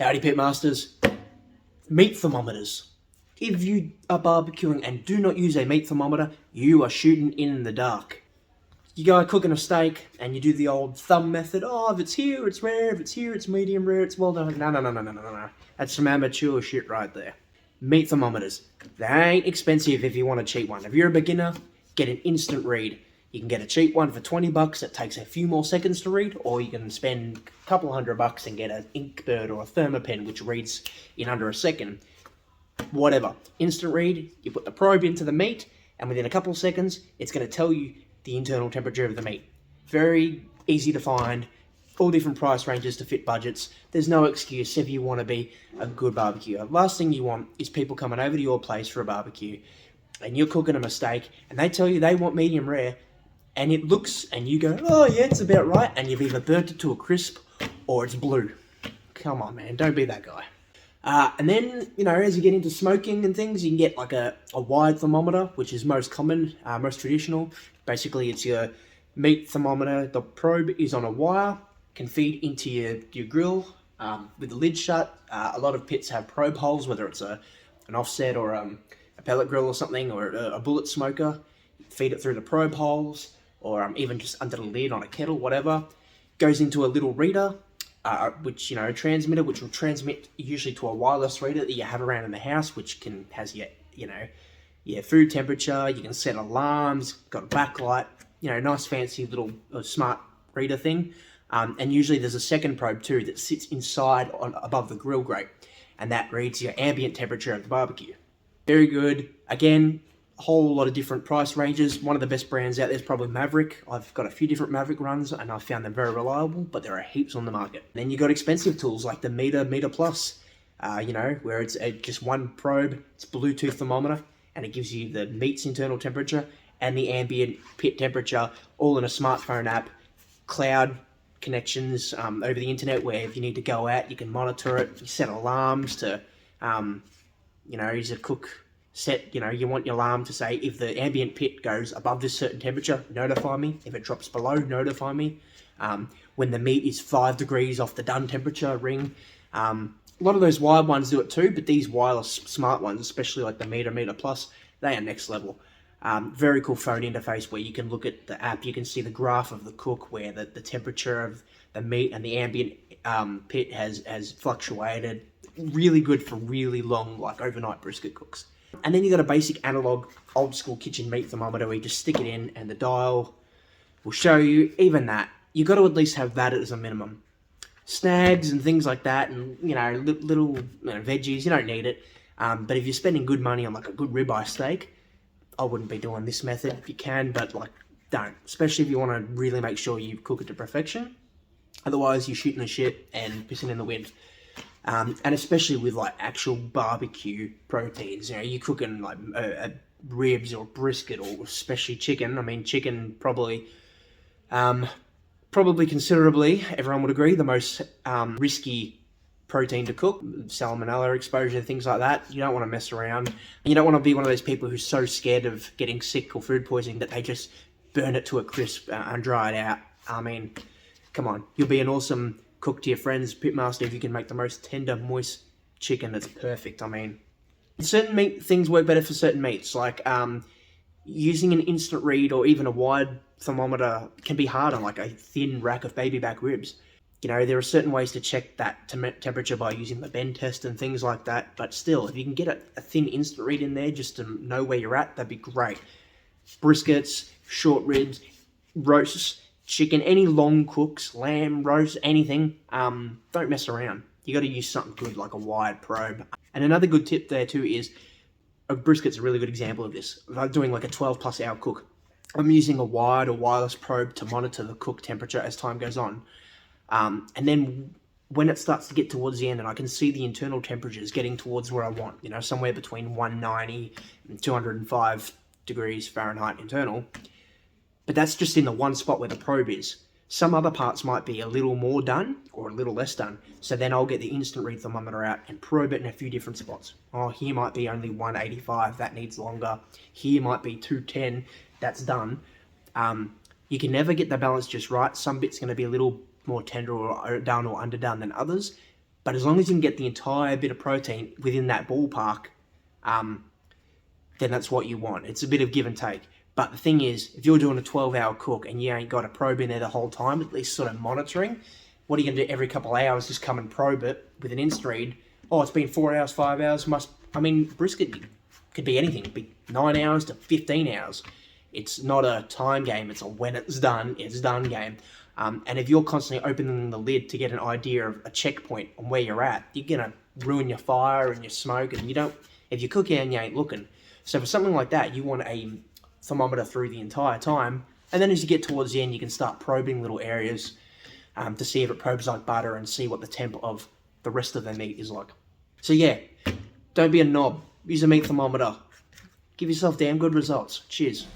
Howdy Pitmasters. Meat thermometers. If you are barbecuing and do not use a meat thermometer, you are shooting in the dark. You go cooking a steak and you do the old thumb method. Oh, if it's here, it's rare. If it's here, it's medium rare. It's well done. No. That's some amateur shit right there. Meat thermometers. They ain't expensive if you want a cheap one. If you're a beginner, get an instant read. You can get a cheap one for $20 that takes a few more seconds to read, or you can spend a couple $100 and get an Inkbird or a Thermapen which reads in under a second. Whatever. Instant read, you put the probe into the meat, and within a couple of seconds, it's going to tell you the internal temperature of the meat. Very easy to find, all different price ranges to fit budgets. There's no excuse if you want to be a good barbecuer. Last thing you want is people coming over to your place for a barbecue, and you're cooking a steak, and they tell you they want medium rare, and it looks, and you go, oh yeah, it's about right, and you've either burnt it to a crisp, or it's blue. Come on, man, don't be that guy. And then, as you get into smoking and things, you can get like a wide thermometer, which is most common, most traditional. Basically, it's your meat thermometer. The probe is on a wire, can feed into your grill with the lid shut. A lot of pits have probe holes, whether it's an offset or a pellet grill or something, or a bullet smoker. Feed it through the probe holes, or even just under the lid on a kettle, whatever. Goes into a little reader, which, a transmitter, which will transmit usually to a wireless reader that you have around in the house, which has your food temperature. You can set alarms, got a backlight, nice fancy little smart reader thing. And usually there's a second probe too that sits inside above the grill grate, and that reads your ambient temperature of the barbecue. Very good. Again, a whole lot of different price ranges. One of the best brands out there is probably Maverick. I've got a few different Maverick runs and I've found them very reliable, but there are heaps on the market. Then you got expensive tools like the Meter Plus, where it's just one probe, it's a Bluetooth thermometer, and it gives you the meat's internal temperature and the ambient pit temperature all in a smartphone app. Cloud connections over the internet, where if you need to go out, you can monitor it. You set alarms to, as a cook, you want your alarm to say, if the ambient pit goes above this certain temperature, notify me. If it drops below, notify me. When the meat is 5 degrees off the done temperature, ring. A lot of those wired ones do it too, but these wireless smart ones, especially like the Meter Plus, they are next level. Very cool phone interface where you can look at the app, you can see the graph of the cook, where the temperature of the meat and the ambient pit has fluctuated. Really good for really long, like overnight brisket cooks. And then you got a basic analog, old school kitchen meat thermometer where you just stick it in and the dial will show you. Even that, you got to at least have that as a minimum. Snags and things like that, and little veggies, you don't need it. But if you're spending good money on like a good ribeye steak, I wouldn't be doing this method. If you can, but don't. Especially if you want to really make sure you cook it to perfection. Otherwise, you're shooting the shit and pissing in the wind. And especially with like actual barbecue proteins, you're cooking like ribs or brisket, or especially chicken. I mean, chicken probably considerably, everyone would agree, the most risky protein to cook. Salmonella exposure, things like that. You don't want to mess around. And you don't want to be one of those people who's so scared of getting sick or food poisoning that they just burn it to a crisp and dry it out. I mean, come on. You'll be an awesome cook to your friends, Pitmaster, if you can make the most tender, moist chicken that's perfect. I mean, certain meat things work better for certain meats, like using an instant read or even a wide thermometer can be hard on like a thin rack of baby back ribs. There are certain ways to check that temperature by using the bend test and things like that, but still, if you can get a thin instant read in there just to know where you're at, that'd be great. Briskets, short ribs, roasts, chicken, any long cooks, lamb, roast, anything, don't mess around. You got to use something good like a wired probe. And another good tip there too is, a brisket's a really good example of this. If I'm doing like a 12+ hour cook, I'm using a wired or wireless probe to monitor the cook temperature as time goes on. And then when it starts to get towards the end and I can see the internal temperatures getting towards where I want, somewhere between 190 and 205 degrees Fahrenheit internal, but that's just in the one spot where the probe is. Some other parts might be a little more done or a little less done. So then I'll get the instant read thermometer out and probe it in a few different spots. Oh, here might be only 185, that needs longer. Here might be 210, that's done. You can never get the balance just right. Some bits going to be a little more tender or done or underdone than others. But as long as you can get the entire bit of protein within that ballpark, then that's what you want. It's a bit of give and take. But the thing is, if you're doing a 12-hour cook and you ain't got a probe in there the whole time, at least sort of monitoring, what are you going to do every couple of hours? Just come and probe it with an Instaread. Oh, it's been 4 hours, 5 hours. Brisket could be anything. It could be 9 hours to 15 hours. It's not a time game. It's a when it's done game. And if you're constantly opening the lid to get an idea of a checkpoint on where you're at, you're going to ruin your fire and your smoke. And if you cook and you ain't looking. So for something like that, you want a thermometer through the entire time. And then as you get towards the end, you can start probing little areas to see if it probes like butter and see what the temp of the rest of the meat is like. So yeah, don't be a knob. Use a meat thermometer. Give yourself damn good results. Cheers.